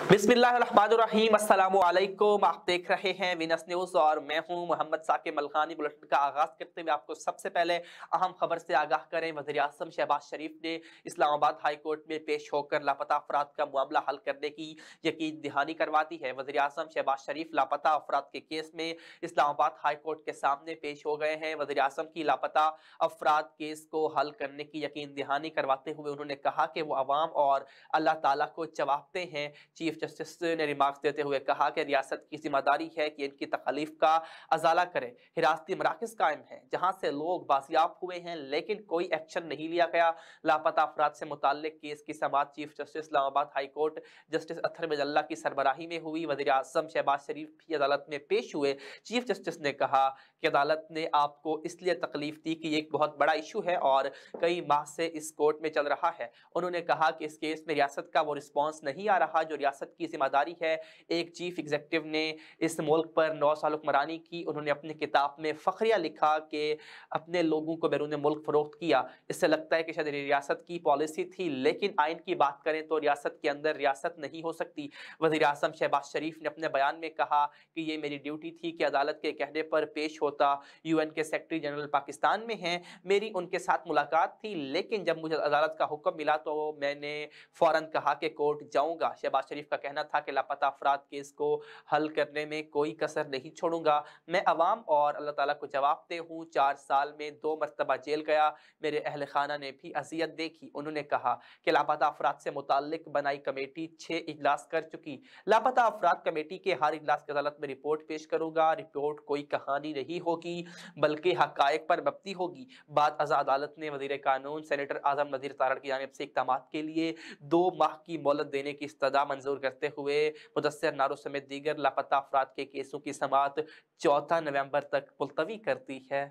बिस्मिल्लाहिर्रहमानिर्रहीम, अस्सलामु अलैकुम। आप देख रहे हैं विनस न्यूज़ और मैं हूं मोहम्मद साकिब मलखानी। बुलेटिन का आगाज़ करते हुए आपको सबसे पहले अहम खबर से आगाह करें। वज़ीर-ए-आज़म शहबाज शरीफ ने इस्लामाबाद हाई कोर्ट में पेश होकर लापता अफराद का मामला हल करने की यकीन दहानी करवा दी है। वज़ीर-ए-आज़म शहबाज शरीफ लापता अफराद के केस में इस्लामाबाद हाई कोर्ट के सामने पेश हो गए हैं। वज़ीर-ए-आज़म की लापता अफराद केस को हल करने की यकीन दहानी करवाते हुए उन्होंने कहा कि वो अवाम और अल्लाह ताला को जवाबते हैं। चीफ जस्टिस ने रिमार्क्स देते हुए कहा कि रियासत की जिम्मेदारी है कि इनकी तकलीफ का अजाला करे। हिरासती मराकज कायम हैं जहां से लोग बाजियाब हुए हैं लेकिन कोई एक्शन नहीं लिया गया। लापता अफराद से मुताल्लिक केस की समाअत chief justice Islamabad high court justice Athar Minallah की सरबराही में हुई। वज़ीर-ए-आज़म शहबाज शरीफ भी अदालत में पेश हुए। चीफ जस्टिस ने कहा कि अदालत ने आपको इसलिए तकलीफ दी कि ये एक बहुत बड़ा इशू है और कई माह से इस कोर्ट में चल रहा है। उन्होंने कहा कि इस केस में रियासत का वो रिस्पॉन्स नहीं आ रहा जो रियासत की जिम्मेदारी है। एक चीफ एग्जीक्यूटिव ने इस मुल्क पर 9 साल हुक्मरानी की। उन्होंने अपनी किताब में फखरिया लिखा कि अपने लोगों को बैरून मुल्क फरोख्त किया। इससे लगता है कि शायद रियासत की पॉलिसी थी, लेकिन आइन की बात करें तो रियासत के अंदर रियासत नहीं हो सकती। वज़ीर-ए-आज़म शहबाज शरीफ ने अपने बयान में कहा कि ये मेरी ड्यूटी थी कि अदालत के कहने पर पेश होता। यूएन के सेक्रेटरी जनरल पाकिस्तान में हैं, मेरी उनके साथ मुलाकात थी, लेकिन जब मुझे अदालत का हुक्म मिला तो मैंने फौरन कहा कि कोर्ट जाऊंगा। शहबाज शरीफ का कहना था कि लापता अफराद केस को हल करने में कोई कसर नहीं छोड़ूंगा। मैं अवाम और अल्लाह ताला को जवाबते हूँ। 4 साल में 2 मरतबा जेल गया, मेरे अहल खाना ने भी अजियत देखी। उन्होंने कहा कि लापता अफराद से मुताल्लिक बनाई कमेटी 6 इजलास कर चुकी। लापता अफराद कमेटी के हर इजलास की अदालत में रिपोर्ट पेश करूंगा। रिपोर्ट कोई कहानी नहीं होगी बल्कि हकायक पर मबनी होगी। बाद अज़ा अदालत ने वज़ीर कानून सेनेटर आज़म नज़ीर तारड़ की जानिब से इक़दामात के लिए 2 माह की मोहलत देने की इस्तदा मंजूर करते हुए मुदस्सिर नारो समेत दीगर लापता अफराद के केसों की समाअत 14 नवंबर तक मुलतवी कर दी है।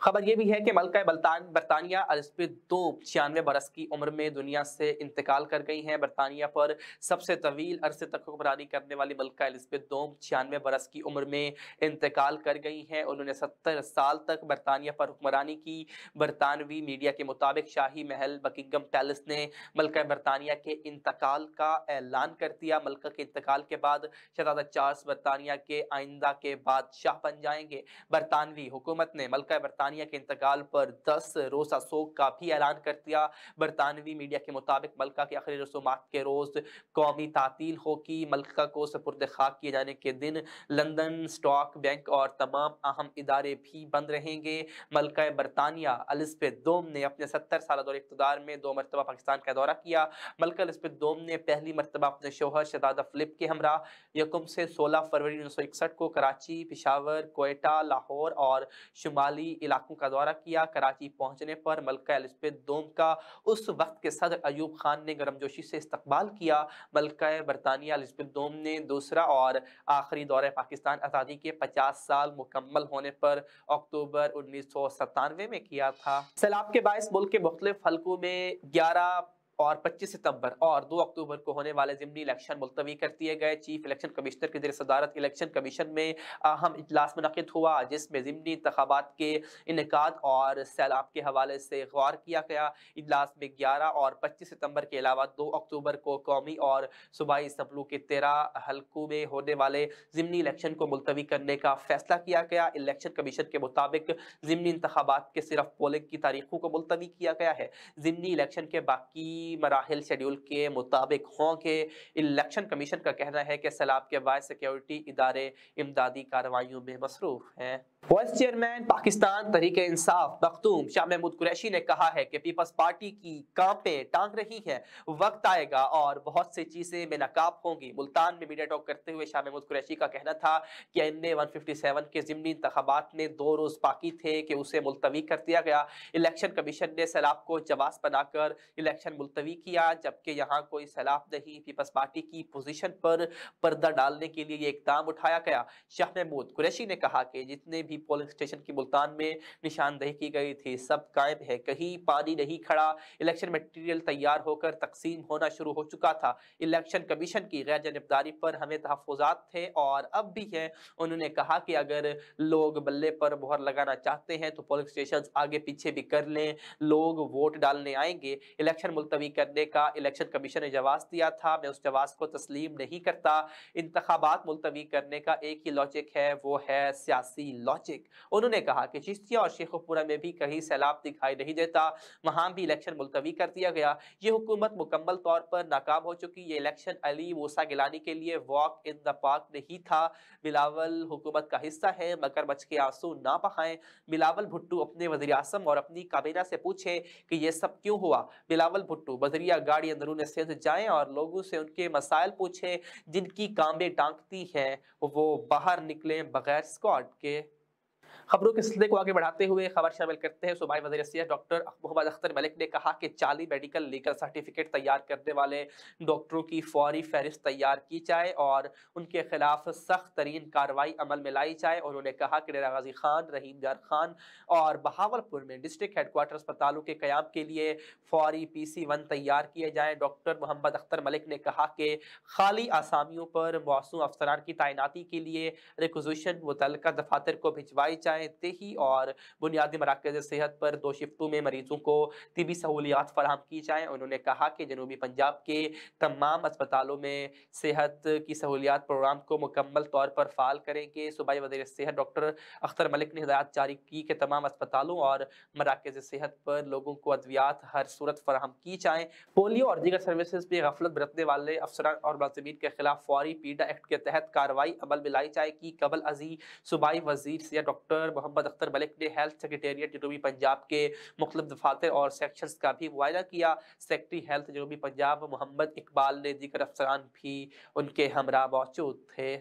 खबर यह भी है कि मलका बरतानिया एलिज़ाबेथ II 96 बरस की उम्र में दुनिया से इंतकाल कर गई हैं। बरतानिया पर सबसे तवील अरसे तक हुक्मरानी करने वाली मलका एलिज़ाबेथ II 96 बरस की उम्र में इंतकाल कर गई हैं। उन्होंने 70 साल तक बरतानिया पर हुक्मरानी की। बरतानवी मीडिया के मुताबिक शाही महल बकिंगम पैलेस ने मलका बरतानिया के इंतकाल का ऐलान कर दिया। मलका के इंतकाल के बाद शहजादा चार्ल्स बरतानिया के आइंदा के बादशाह बन जाएंगे। बरतानवी हुकूमत ने मलका बरतानिया के इंतकाल पर 10 रोज़ा सोग का भी ऐलान कर दिया। बरतानवी मीडिया के मुताबिक मलका के आखिरी रसूमात के रोज़ कौमी तातील होगी। मलका को सपुर्द खाक किए जाने के दिन लंदन स्टॉक बैंक और तमाम अहम इदारे भी बंद रहेंगे। मलका बरतानिया एलिज़ाबेथ II ने अपने 70 साल दौर इक़्तिदार में 2 मरतबा पाकिस्तान का दौरा किया। मलका एलिज़ाबेथ II ने पहली मरतबा अपने शौहर शहजादा फिलिप के हमरा 1 से 16 फरवरी 1961 को कराची, पेशावर, क्वेटा, लाहौर और शुमाली इलाकों का दौरा किया। कराची पहुंचने पर मलका एलिज़ाबेथ II का उस वक्त के सदर अयूब खान ने गर्मजोशी से इस्तकबाल किया। मलका बरतानिया एलिज़ाबेथ II ने दूसरा और आखिरी दौरे पाकिस्तान आज़ादी के 50 साल मुकम्मल होने पर अक्टूबर 1997 में किया था। सैलाब के बायस मुल्क के मुख्तलिफ हलकों में 11 और 25 सितंबर और 2 अक्टूबर को होने वाले ज़िमनी इलेक्शन मुलतवी कर दिए गए। चीफ इलेक्शन कमिश्नर की ज़ेर सदारत इलेक्शन कमीशन में अहम इजलास मुनक़िद हुआ जिसमें ज़िमनी इंतखाबात के इनेकाद और सैलाब के हवाले से गौर किया गया। इजलास में 11 और 25 सितंबर के अलावा 2 अक्टूबर को कौमी और सूबाई असम्बलियों के 13 हलकों में होने वाले ज़िमनी इलेक्शन को मुलतवी करने का फैसला किया गया। इलेक्शन कमीशन के मुताबिक ज़िमनी इंतखाबात के सिर्फ पोलिंग की तारीखों को मुलतवी किया गया है। ज़िमनी इलेक्शन के बाकी मराहिल शेड्यूल के मुताबिक होंगे। इलेक्शन कमीशन का कहना है कि सैलाब के बाद सिक्योरिटी इदारे इमदादी कार्रवाइयों में मसरूफ हैं। वाइस चेयरमैन पाकिस्तान तहरीक इंसाफ मखदूम शाह महमूद कुरैशी ने कहा है कि पीपल्स पार्टी की कांपे टांग रही है, वक्त आएगा और बहुत सी चीजें बेनकाब होंगी। मुल्तान में मीडिया टॉक करते हुए शाह महमूद कुरैशी का कहना था कि एन ए 157 के ज़िमनी इंतखाबात में 2 रोज बाकी थे कि उसे मुलतवी कर दिया गया। इलेक्शन कमीशन ने सैलाब को जवाब बनाकर इलेक्शन मुलतवी किया, जबकि यहाँ कोई सैलाब नहीं। पीपल्स पार्टी की पोजीशन पर पर्दा डालने के लिए ये इकदाम उठाया गया। शाह महमूद कुरैशी ने कहा कि जितने भी की पोलिंग स्टेशन की मुल्तान में निशानदेही की गई थी। सब कायम है, कहीं पानी नहीं खड़ा। इलेक्शन मटेरियल तैयार होकर तकसीम होना शुरू हो चुका था। इलेक्शन कमीशन की गैर जानबदारी पर हमें तहफ़्फ़ुज़ात थे और अब भी हैं। उन्होंने कहा कि अगर लोग बल्ले पर मुहर लगाना चाहते हैं तो पोलिंग स्टेशन आगे पीछे भी कर लें, लोग वोट डालने आएंगे। इलेक्शन मुलतवी करने का इलेक्शन कमीशन ने जवाब दिया था, मैं उस जवाब को तस्लीम नहीं करता। इंतखाबात मुलतवी करने का एक ही लॉजिक है, वो है सियासी लॉजिक। उन्होंने कहा कि चिश्तिया और शेखुपुरा में भी कहीं सैलाब दिखाई नहीं देता, वहां भी इलेक्शन मुलतवी कर दिया गया। ये हुकूमत मुकम्मल तौर पर नाकाम हो चुकी। ये इलेक्शन अली मूसा गिलानी के लिए वॉक इन द पार्क नहीं था। बिलावल हुकूमत का हिस्सा है, मगरमच्छ के आंसू ना बहाएं। बिलावल भुट्टो अपने वज़ीर आज़म और अपनी काबीना से पूछे कि ये सब क्यों हुआ। बिलावल भुट्टो बदरिया गाड़ी अंदरून सिंध जाएं और लोगों से उनके मसाइल पूछे, जिनकी कांबे टांगती हैं वो बाहर निकले बगैर स्क्वाड के। खबरों के सिलसिले को आगे बढ़ाते हुए खबर शामिल करते हैं। सूबाई वज़ीर सेहत डॉक्टर मोहम्मद अख्तर मलिक ने कहा कि 40 मेडिकल लीगल सर्टिफिकेट तैयार करने वाले डॉक्टरों की फौरी फहरिस्त तैयार की जाए और उनके खिलाफ सख्त तरीन कार्रवाई अमल में लाई जाए। उन्होंने कहा कि डेरा गाजी खान, रहीम यार खान और बहावलपुर में डिस्ट्रिक्ट हेडक्वार्टर अस्पतालों के क़याम के लिए फौरी PC1 तैयार किए जाएँ। डॉक्टर मोहम्मद अख्तर मलिक ने कहा कि खाली आसामियों पर मौसूम अफसरान की तैनाती के लिए रिक्विजिशन मुतल्लिका दफातर को भिजवाई जाए। देही और बुनियादी मराकज़ सेहत पर 2 शिफ्टों में मरीजों को तिबी सहूलियात फराहम की जाएँ। उन्होंने कहा कि जनूबी पंजाब के तमाम अस्पतालों में सेहत की सहूलियात प्रोग्राम को मुकम्मल तौर पर फ़ाल करेंगे। सूबाई वज़ीर सेहत डॉक्टर अख्तर मलिक ने हिदायत जारी की कि तमाम अस्पतालों और मराकज़ सेहत पर लोगों को अद्वियात हर सूरत फराहम की जाएँ। पोलियो और दीगर सर्विसेज में गफलत बरतने वाले अफसरान और मुलाज़िमीन के खिलाफ फौरी पीडा एक्ट के तहत कार्रवाई अमल में लाई जाएगी। कबल अजी सूबाई वज़ीर सेहत डॉक्टर मोहम्मद अख्तर मलिक ने हेल्थ सेक्रेटेरिएट जनूबी पंजाब के मुख्तलिफ दफातर और सेक्शंस का भी मुआयना किया। सेक्रेटरी हेल्थ जनूबी पंजाब मोहम्मद इकबाल ने दीगर अफसरान भी उनके हमरा मौजूद थे।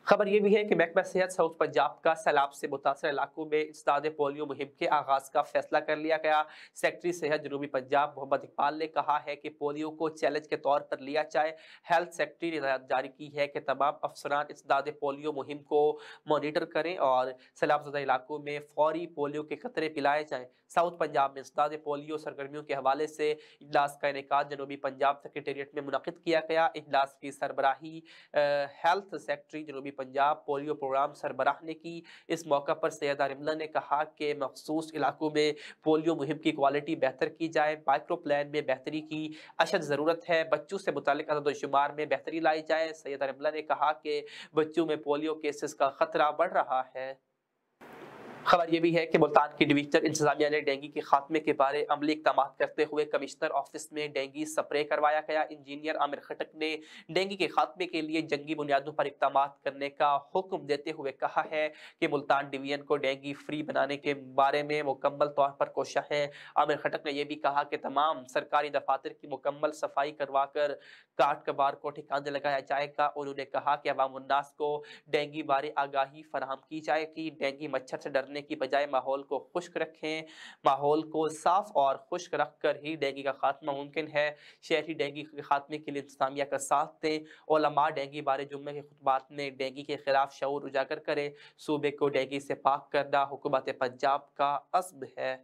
खबर यह भी है कि महकमा सेहत साउथ पंजाब का सैलाब से मुतासर इलाकों में इंसदाद पोलियो मुहिम के आगाज का फैसला कर लिया गया। सेक्रेटरी सेहत जनूबी पंजाब मोहम्मद इकबाल ने कहा है कि पोलियो को चैलेंज के तौर पर लिया जाए। हेल्थ सेक्रेटरी ने हिदायत जारी की है कि तमाम अफसरान इंसदाद पोलियो मुहिम को मॉनिटर करें और सैलाबज़दा इलाकों में फौरी पोलियो के खतरे पिलाए जाएँ। साउथ पंजाब में इंसदाद पोलियो सरगर्मियों के हवाले से इजलास का इनेकाद जनूबी पंजाब सेक्रेटेरिएट में मुनक़िद किया गया। इजलास की सरबराही हेल्थ सेक्रेटरी जनूबी पंजाब पोलियो प्रोग्राम सरबराह ने की। इस मौका पर सैयदा रिमला ने कहा कि मखसूस इलाकों में पोलियो मुहिम की क्वालिटी बेहतर की जाए, माइक्रो प्लान में बेहतरी की अशद ज़रूरत है, बच्चों से मुताल्लिक़ अदद-ओ-शुमार में बेहतरी लाई जाए। सैयदा रिमला ने कहा कि बच्चों में पोलियो केसेस का खतरा बढ़ रहा है। खबर यह भी है कि मुल्तान की डिविजनल इंतजामिया ने डेंगू के खात्मे के बारे अमली इक़दाम करते हुए कमिश्नर ऑफिस में डेंगू स्प्रे करवाया गया। इंजीनियर आमिर खटक ने डेंगू के खात्मे के लिए जंगी बुनियादों पर इक़दाम करने का हुक्म देते हुए कहा है कि मुल्तान डिवीजन को डेंगू फ्री बनाने के बारे में मुकम्मल तौर पर कोशिश है। आमिर खटक ने यह भी कहा कि तमाम सरकारी दफातर की मुकम्मल सफाई करवा कर काट कबार को ठिकाने लगाया जाएगा। उन्होंने कहा कि अवाम उन्नास को डेंगू बारे आगाही फराहम की जाएगी। डेंगू मच्छर से डरने की बजाय माहौल को खुश्क रखें, माहौल को साफ और खुश्क रख कर ही डेंगू का खात्मा मुमकिन है। शहरी डेंगू के खात्मे के लिए इंतजामिया का साथ दें। उलमा डेंगू बारे जुम्मे के खुतबात में डेंगू के खिलाफ शऊर उजागर करें। सूबे को डेंगू से पाक करना हुकूमत पंजाब का अज़्म है।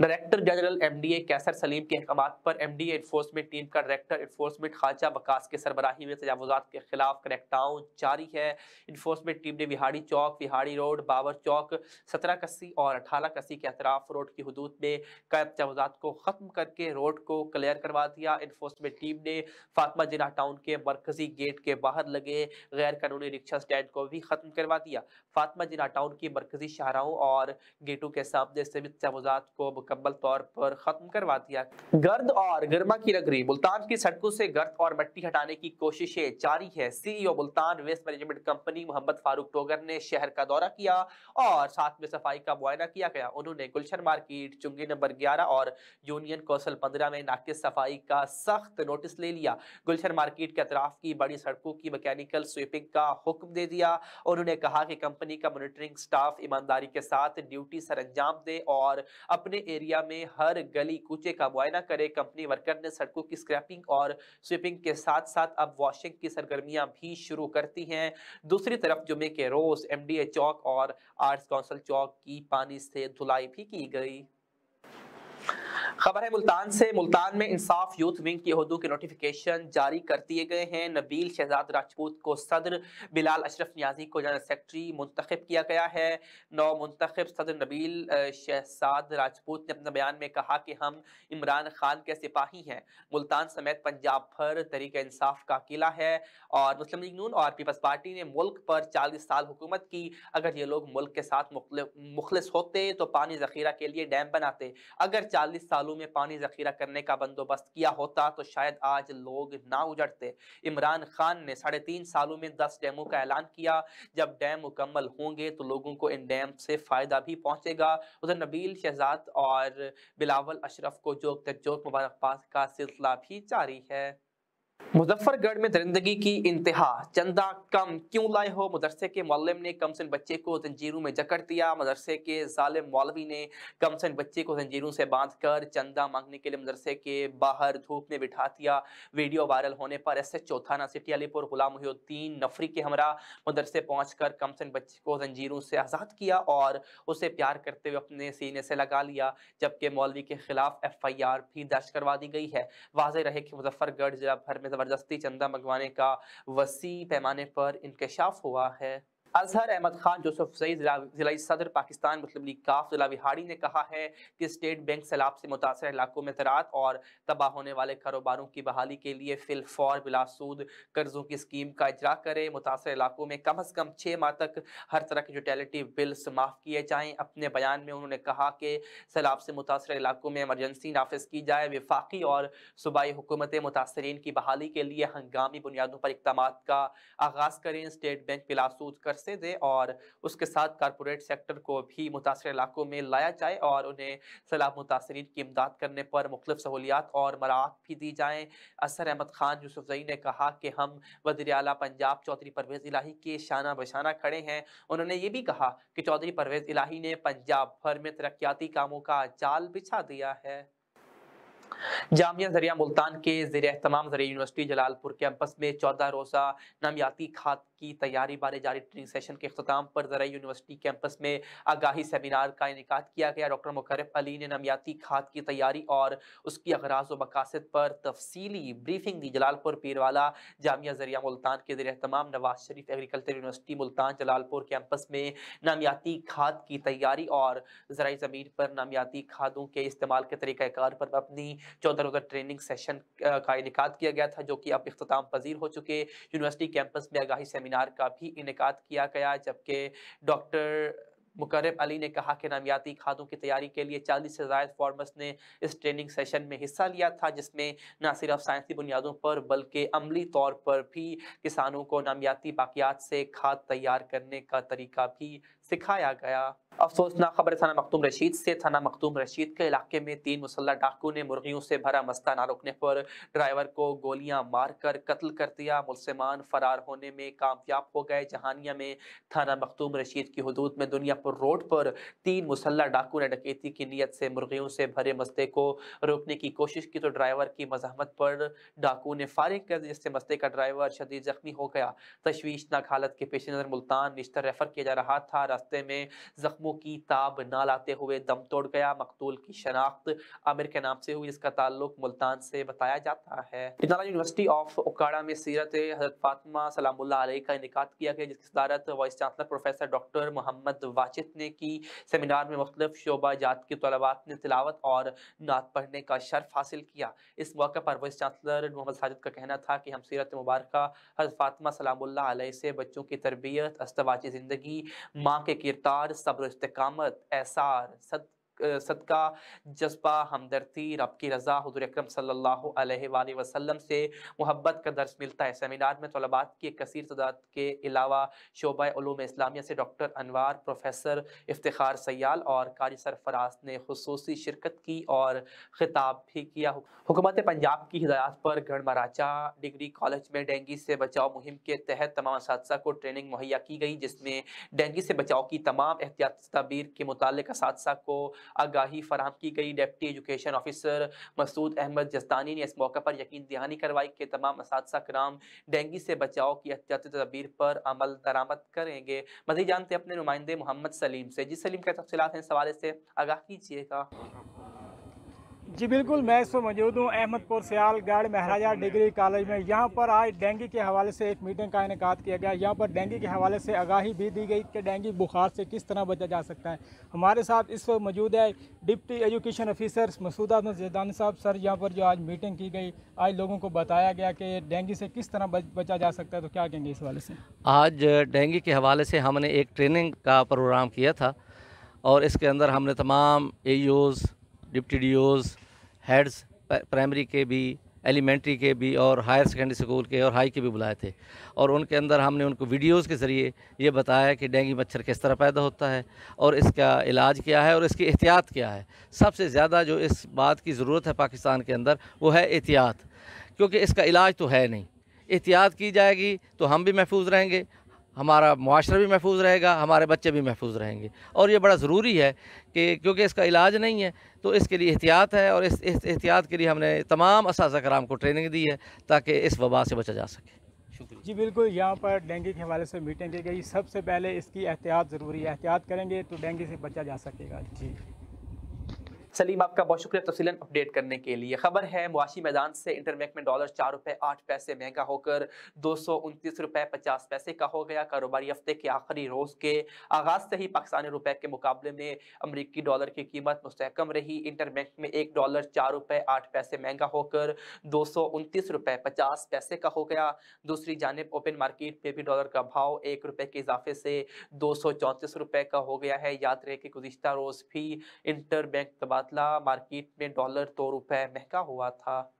डायरेक्टर जनरल MDA कैसर सलीम के अहकामात पर MDA इन्फोर्समेंट टीम का डायरेक्टर इन्फोर्समेंट ख्वाजा वकास की सरबराही में तजावुज़ात के खिलाफ क्रैकडाउन जारी है। इन्फोर्समेंट टीम ने विहाड़ी चौक, विहाड़ी रोड, बाबर चौक, 17 कस्सी और 18 कस्सी के अतराफ रोड की हदूद में कैद तजावुज़ात को ख़त्म करके रोड को क्लियर करवा दिया। इन्फोर्समेंट टीम ने फातिमा जिन्ना टाउन के मरकजी गेट के बाहर लगे गैर कानूनी रिक्शा स्टैंड को भी ख़त्म करवा दिया। फातिमा जिन्ना टाउन की मरकजी शाहराहों और गेटों के सामने से भी तजावुज़ात को मुकम्मल तौर पर खत्म करवा दिया। गर्द और गर्मा की नगरी मुल्तान की सड़कों से गर्द और मिट्टी हटाने की कोशिशें जारी है। CEO Multan waste management company Mohammad Farooq Togar ने शहर का दौरा किया और साथ में सफाई का मुआयना किया गया। उन्होंने गुलशन मार्केट, चुंगी नंबर 11 और यूनियन कौंसल 15 में नाकिस सफाई का सख्त नोटिस ले लिया। गुलशन मार्केट के अतराफ की बड़ी सड़कों की मैकेनिकल स्वीपिंग का हुक्म दे दिया। उन्होंने कहा कि कंपनी का मॉनिटरिंग स्टाफ ईमानदारी के साथ ड्यूटी सर अंजाम दे और अपने ایریا میں ہر گلی کوچے کا معائنہ کرے۔ کمپنی ورکر نے سڑکوں کی اسکریپنگ اور سویپنگ کے ساتھ ساتھ اب واشنگ کی سرگرمیاں بھی شروع کرتی ہیں۔ دوسری طرف جمعے کے روز MDA چوک اور آرٹس کونسل چوک کی پانی سے دھلائی بھی کی گئی۔ خبر ہے ملتان سے۔ ملتان میں انصاف یوتھ ونگ کی عہدوں کے نوٹیفیکیشن جاری کر دیے گئے ہیں۔ نبیل شہزاد راجپوت کو صدر، بلال اشرف نیازی کو جنرل سیکرٹری منتخب کیا گیا ہے۔ نو منتخب صدر نبیل شہزاد راجپوت نے اپنے بیان میں کہا کہ ہم عمران خان کے سپاہی ہیں۔ ملتان سمیت پنجاب بھر تحریک انصاف کا قلعہ ہے اور مسلم لیگ نون اور پیپلز پارٹی نے ملک پر 40 سال حکومت کی۔ اگر یہ لوگ ملک کے ساتھ مخلص ہوتے تو پانی ذخیرہ کے لیے ڈیم بناتے۔ اگر 40 سالوں میں پانی ذخیرہ کرنے کا بندوبست کیا ہوتا تو شاید آج لوگ نہ اجڑتے۔ عمران خان نے 3.5 سالوں میں 10 ڈیموں کا اعلان کیا۔ جب ڈیم مکمل ہوں گے تو لوگوں کو ان ڈیم سے فائدہ بھی پہنچے گا۔ ادھر نبیل شہزاد اور بلاول اشرف کو جوک تجوک مبارکباد کا سلسلہ بھی جاری ہے۔ مظفر گڑھ میں درندگی کی انتہا، چندہ کم کیوں لائے ہو؟ مدرسے کے معلم نے کمسن بچے کو زنجیروں میں جکڑ دیا۔ مدرسے کے ظالم مولوی نے کمسن بچے کو زنجیروں سے باندھ کر چندہ مانگنے کے لیے مدرسے کے باہر دھوپ میں بٹھا دیا۔ ویڈیو وائرل ہونے پر SHO تھانہ سٹی علی پور غلام محی الدین نفری کے ہمراہ مدرسے پہنچ کر کمسن بچے کو زنجیروں سے آزاد کیا اور اسے پیار کرتے ہوئے اپنے سینے سے لگا لیا، جبکہ مولوی کے خلاف FIR بھی درج کروا دی گئی ہے۔ واضح رہے کہ مظفر گڑھ ضلع بھر میں زبردستی چندہ منگوانے کا وسیع پیمانے پر انکشاف ہوا ہے۔ اظہر احمد خان یوسف زئی ضلعی صدر پاکستان مسلم لیگ کاف ضلع وہاڑی نے کہا ہے کہ اسٹیٹ بینک سیلاب سے متاثرہ علاقوں میں زراعت اور تباہ ہونے والے کاروباروں کی بحالی کے لیے فی الفور بلا سود قرضوں کی اسکیم کا اجرا کرے۔ متاثرہ علاقوں میں کم از کم 6 ماہ تک ہر طرح کے یوٹیلیٹی بلز معاف کیے جائیں۔ اپنے بیان میں انہوں نے کہا کہ سیلاب سے متاثرہ علاقوں میں ایمرجنسی نافذ کی جائے، وفاقی اور صوبائی حکومتیں متاثرین کی بحالی کے لیے ہنگامی بنیادوں پر اقدامات کا آغاز کریں، اسٹیٹ بینک بلا سود قرض دے اور اس کے ساتھ کارپوریٹ سیکٹر کو بھی متاثرہ علاقوں میں لایا جائے اور انہیں سیلاب متاثرین کی امداد کرنے پر مختلف سہولیات اور مراعات بھی دی جائیں۔ اظہر احمد خان یوسف زئی نے کہا کہ ہم وزیر اعلیٰ پنجاب چودھری پرویز الہی کے شانہ بشانہ کھڑے ہیں۔ انہوں نے یہ بھی کہا کہ چودھری پرویز الہی نے پنجاب بھر میں ترقیاتی کاموں کا جال بچھا دیا ہے۔ جامعہ زریعہ ملتان کے زیر اہتمام زرعی یونیورسٹی جلال پور کیمپس میں 14 روزہ نامیاتی کھاد کی تیاری بارے جاری ٹریننگ سیشن کے اختتام پر زرعی یونیورسٹی کیمپس میں آگاہی سیمینار کا انعقاد کیا گیا۔ ڈاکٹر مقرب علی نے نامیاتی کھاد کی تیاری اور اس کی اغراض و مقاصد پر تفصیلی بریفنگ دی۔ جلال پور پیروالا جامعہ زریعہ ملتان کے زیر اہتمام نواز شریف ایگریکلچر یونیورسٹی ملتان جلال پور کیمپس میں نامیاتی کھاد کی تیاری اور زرعی زمین پر نامیاتی کھادوں کے استعمال کے طریقہ کار پر مبنی 14 روزہ ٹریننگ سیشن کا انعقاد کیا گیا تھا، جو کہ اب اختتام پذیر ہو چکے۔ یونیورسٹی کیمپس میں آگاہی سیمینار کا بھی انعقاد کیا گیا، جبکہ ڈاکٹر مقرب علی نے کہا کہ نامیاتی کھادوں کی تیاری کے لیے 40 سے زائد فارمرز نے اس ٹریننگ سیشن میں حصہ لیا تھا، جس میں نہ صرف سائنسی بنیادوں پر بلکہ عملی طور پر بھی کسانوں کو نامیاتی باقیات سے کھاد تیار کرنے کا طریقہ بھی سکھایا گیا۔ افسوسناک خبر تھانہ مختوم رشید سے۔ تھانہ مختوم رشید کے علاقے میں 3 مسلح ڈاکو نے مرغیوں سے بھرا مستہ نہ روکنے پر ڈرائیور کو گولیاں مار کر قتل کر دیا۔ ملزمان فرار ہونے میں کامیاب ہو گئے۔ جہانیہ میں تھانہ مختوم رشید کی حدود میں دنیا پور روڈ پر 3 مسلح ڈاکو نے ڈکیتی کی نیت سے مرغیوں سے بھرے مستے کو روکنے کی کوشش کی تو ڈرائیور کی مزاحمت پر ڈاکو نے فائرنگ کر دی، جس سے مستے کا ڈرائیور شدید زخمی ہو گیا۔ تشویشناک حالت کے پیش نظر ملتان نشتر ریفر کیا جا رہا تھا۔ راستے میں زخموں کی تاب نہ لاتے ہوئے دم توڑ گیا۔ مقتول کی شناخت عامر کے نام سے ہوئی، جس کا تعلق ملتان سے بتایا جاتا ہے۔ اجنالہ یونیورسٹی آف اوکاڑا میں سیرت حضرت فاطمہ سلام اللہ علیہ کا انعقاد کیا گیا، جس کی صدارت وائس چانسلر پروفیسر ڈاکٹر محمد واجد نے کی۔ سیمینار میں مختلف شعبہ جات کے طلباء نے تلاوت اور نعت پڑھنے کا شرف حاصل کیا۔ اس موقع پر وائس چانسلر محمد ساجد کا کہنا تھا کہ ہم سیرت مبارکہ حضرت فاطمہ سلام اللہ علیہ سے بچوں کی تربیت، ازدواجی زندگی، ماں کے کردار، صبر و استقامت، ایثار، صدقہ، جذبہ، ہمدردی، رب کی رضا، حضور اکرم صلی اللہ علیہ وآلہ وسلم سے محبت کا درس ملتا ہے۔ سیمینار میں طلباء کی ایک کثیر تعداد کے علاوہ شعبہ علوم اسلامیہ سے ڈاکٹر انوار، پروفیسر افتخار سیال اور قاری سرفراز نے خصوصی شرکت کی اور خطاب بھی کیا۔ حکومت پنجاب کی ہدایات پر گڑھ مہاراجہ ڈگری کالج میں ڈینگی سے بچاؤ مہم کے تحت تمام اساتذہ کو ٹریننگ مہیا کی گئی، جس میں ڈینگی سے بچاؤ کی تمام احتیاطی تدابیر کے متعلق اساتذہ کو आगाही फराहम की गई। Deputy education officer Masood Ahmed Jastani ने इस मौके पर यकीन दहानी करवाई कि तमाम असातिज़ा कराम डेंगू से बचाव की एहतियाती तदबीर पर अमल दरामद करेंगे। मज़ीद जानते अपने नुमाइंदे मोहम्मद सलीम से। जी सलीम, क्या तफसीलात हैं इस हवाले से आगाह कीजिएगा। जी बिल्कुल, मैं इस वक्त मौजूद हूँ अहमदपुर सियालगढ़ महाराजा डिग्री कॉलेज में। यहाँ पर आज डेंगू के हवाले से एक मीटिंग का इनेकाद किया गया। यहाँ पर डेंगू के हवाले से आगाही भी दी गई कि डेंगू बुखार से किस तरह बचा जा सकता है। हमारे साथ इस वक्त मौजूद है deputy education officer Masood Ahmed Jastani साहब। सर, यहाँ पर जो आज मीटिंग की गई, आज लोगों को बताया गया कि डेंगू से किस तरह बचा जा सकता है, तो क्या कहेंगे इस हवाले से? आज डेंगू के हवाले से हमने एक ट्रेनिंग का प्रोग्राम किया था और इसके अंदर हमने तमाम एईओज़, डिप्टी डीओज़, हेड्स प्राइमरी के भी, एलिमेंट्री के भी और हायर सेकेंडरी स्कूल के और हाई के भी बुलाए थे और उनके अंदर हमने उनको वीडियोज़ के ज़रिए ये बताया कि डेंगू मच्छर किस तरह पैदा होता है और इसका इलाज क्या है और इसकी एहतियात क्या है। सबसे ज़्यादा जो इस बात की ज़रूरत है पाकिस्तान के अंदर वो है एहतियात, क्योंकि इसका इलाज तो है नहीं। एहतियात की जाएगी तो हम भी महफूज रहेंगे, हमारा मुआशरा भी महफूज रहेगा, हमारे बच्चे भी महफूज रहेंगे। और ये बड़ा ज़रूरी है कि क्योंकि इसका इलाज नहीं है तो इसके लिए एहतियात है और इस एहतियात के लिए हमने तमाम असातिज़ा कराम को ट्रेनिंग दी है ताकि इस वबा से बचा जा सके। शुक्रिया। जी बिल्कुल, यहाँ पर डेंगू के हवाले से मीटिंग की गई। सबसे पहले इसकी एहतियात ज़रूरी है, एहतियात करेंगे तो डेंगू से बचा जा सकेगा। जी सलीम, आपका बहुत शुक्रिया तफसीलन अपडेट करने के लिए। खबर है मुआशी मैदान से इंटरबैंक में डॉलर 4 रुपये 8 पैसे महंगा होकर 229 रुपये 50 पैसे का हो गया। कारोबारी हफ्ते के आखिरी रोज के आगाज से ही पाकिस्तानी रुपए के मुकाबले में अमरीकी डॉलर की कीमत मुस्तहकम रही। इंटरबैंक में एक डॉलर 4 रुपये 8 पैसे महंगा होकर 229 रुपये 50 पैसे का हो गया। दूसरी जानिब ओपन मार्केट में भी डॉलर का भाव 1 रुपये के इजाफे से 234 रुपये का हो गया है। याद रहे कि गुज़िश्ता रोज भी इंटरबैंक मार्केट में डॉलर 2 रुपए महंगा हुआ था।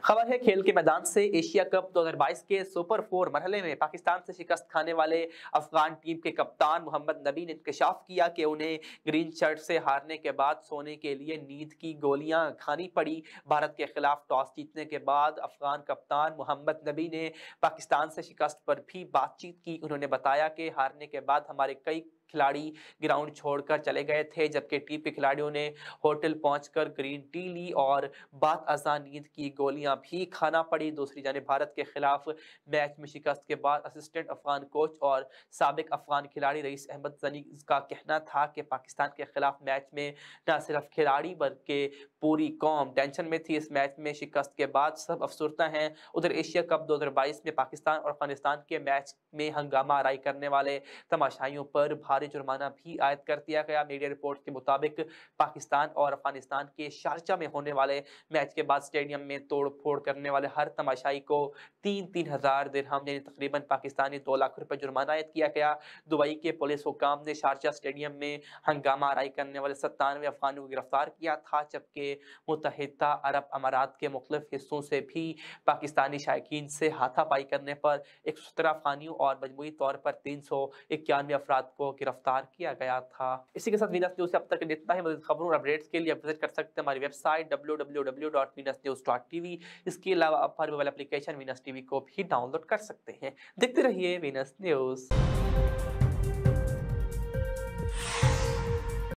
खबर है खेल के मैदान से। एशिया कप 2022 के सुपर 4 मरहले में पाकिस्तान से शिकस्त खाने वाले अफगान टीम के कप्तान मोहम्मद नबी ने इंकशाफ किया कि उन्हें ग्रीन शर्ट से हारने के बाद सोने के लिए नींद की गोलियां खानी पड़ी। भारत के खिलाफ टॉस जीतने के बाद अफगान कप्तान मोहम्मद नबी ने पाकिस्तान से शिकस्त पर भी बातचीत की। उन्होंने बताया कि हारने के बाद हमारे कई खिलाड़ी ग्राउंड छोड़कर चले गए थे, जबकि टीम के खिलाड़ियों ने होटल पहुंचकर ग्रीन टी ली और बाद अज़ां नींद की गोलियां भी खाना पड़ी। दूसरी जानिब भारत के खिलाफ मैच में शिकस्त के बाद असिस्टेंट अफगान कोच और साबिक अफगान खिलाड़ी रईस अहमद ज़नी का कहना था कि पाकिस्तान के खिलाफ मैच में न सिर्फ खिलाड़ी बल्कि पूरी कौम टेंशन में थी। इस मैच में शिकस्त के बाद सब अफसरदा हैं। उधर एशिया कप 2022 में पाकिस्तान और अफगानिस्तान के मैच में हंगामा आराई करने वाले तमाशाइयों पर भारी जुर्माना भी आयद कर दिया गया। मीडिया रिपोर्ट के मुताबिक पाकिस्तान और अफगानिस्तान के शारजा में होने वाले मैच के बाद स्टेडियम में तोड़ फोड़ करने वाले हर तमाशाई को 3-3 हज़ार दिरहम यानी तकरीबन पाकिस्तानी 2 लाख रुपए जुर्माना आयद किया गया। दुबई के पुलिस हुकाम ने शारजा स्टेडियम में हंगामा आराई करने वाले 97 अफगानियों को गिरफ्तार किया था, जबकि मुत्तहिदा अरब अमारात के मुख्तलिफ हिस्सों से भी पाकिस्तानी शायकीन से हाथापाई करने पर 117 अफगानियों और मजमूई तौर पर 391 अफराद को गिरफ्तार किया गया था। इसी के साथ वीनस न्यूज़ से अब तक इतना ही। मज़ीद खबरों और अपडेट्स के लिए आप विजिट कर सकते हैं हमारी वेबसाइट www.venusnews.tv। इसके अलावा आप हर मोबाइल एप्लीकेशन वीनस टीवी को भी डाउनलोड कर सकते हैं। देखते रहिए वीनस न्यूज़।